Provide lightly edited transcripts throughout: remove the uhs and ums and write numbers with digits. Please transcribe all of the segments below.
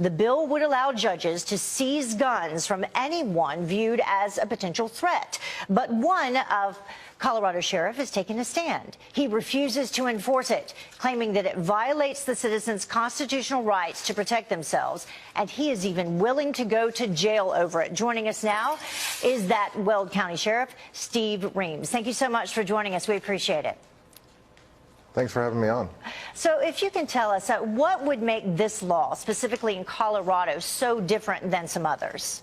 The bill would allow judges to seize guns from anyone viewed as a potential threat. But one of Colorado sheriff has taken a stand. He refuses to enforce it, claiming that it violates the citizens' constitutional rights to protect themselves, and he is even willing to go to jail over it. Joining us now is that Weld County Sheriff, Steve Reams. Thank you so much for joining us. We appreciate it. Thanks for having me on. So if you can tell us, what would make this law, specifically in Colorado, so different than some others?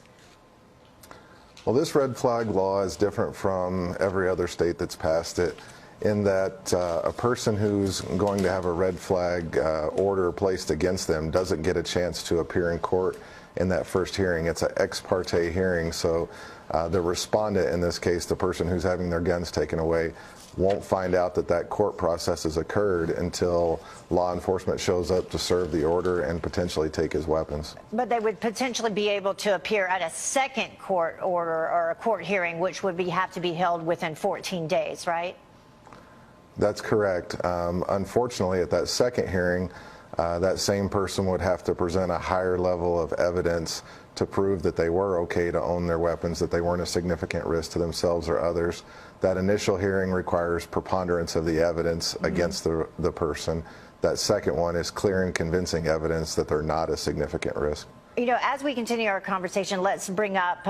Well, this red flag law is different from every other state that's passed it in that a person who's going to have a red flag order placed against them doesn't get a chance to appear in court in that first hearing. It's an ex parte hearing, so the respondent, in this case, the person who's having their guns taken away, won't find out that that court process has occurred until law enforcement shows up to serve the order and potentially take his weapons. But they would potentially be able to appear at a second court order or a court hearing, which would have to be held within 14 days, right? That's correct. Unfortunately, at that second hearing, that same person would have to present a higher level of evidence to prove that they were okay to own their weapons, that they weren't a significant risk to themselves or others. That initial hearing requires preponderance of the evidence against the person. That second one is clear and convincing evidence that they're not a significant risk. You know, as we continue our conversation, let's bring up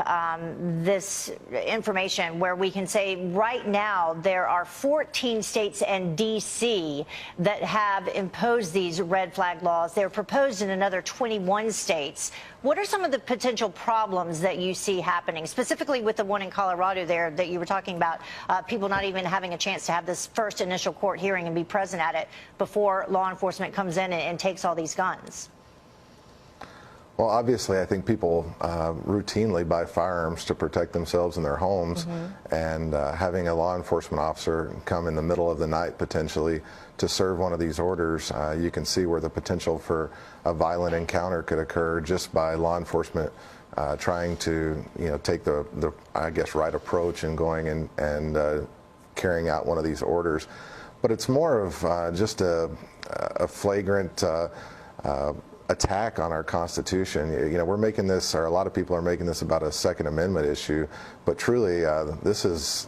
this information where we can say right now there are 14 states and D.C. that have imposed these red flag laws. They're proposed in another 21 states. What are some of the potential problems that you see happening, specifically with the one in Colorado there that you were talking about, people not even having a chance to have this first initial court hearing and be present at it before law enforcement comes in and takes all these guns? Well, obviously, I think people routinely buy firearms to protect themselves in their homes, and having a law enforcement officer come in the middle of the night potentially to serve one of these orders, you can see where the potential for a violent encounter could occur just by law enforcement trying to, take the I guess, right approach and going and carrying out one of these orders. But it's more of just a flagrant attack on our Constitution. We're making this, or a lot of people are making this, about a Second Amendment issue, but truly this is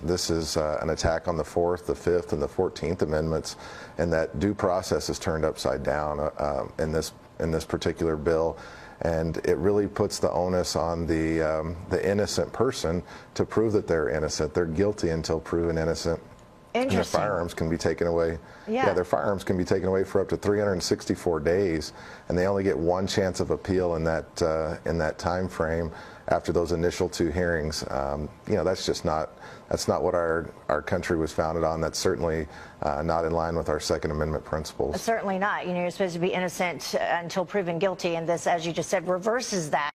an attack on the Fourth, the Fifth, and the 14th Amendments, and that due process is turned upside down in this particular bill, and it really puts the onus on the innocent person to prove that they're innocent. They're guilty until proven innocent. And their firearms can be taken away. Yeah, their firearms can be taken away for up to 364 days, and they only get one chance of appeal in that time frame after those initial two hearings. That's just not what our country was founded on. That's certainly not in line with our Second Amendment principles. Certainly not. You're supposed to be innocent until proven guilty, and this, as you just said, reverses that.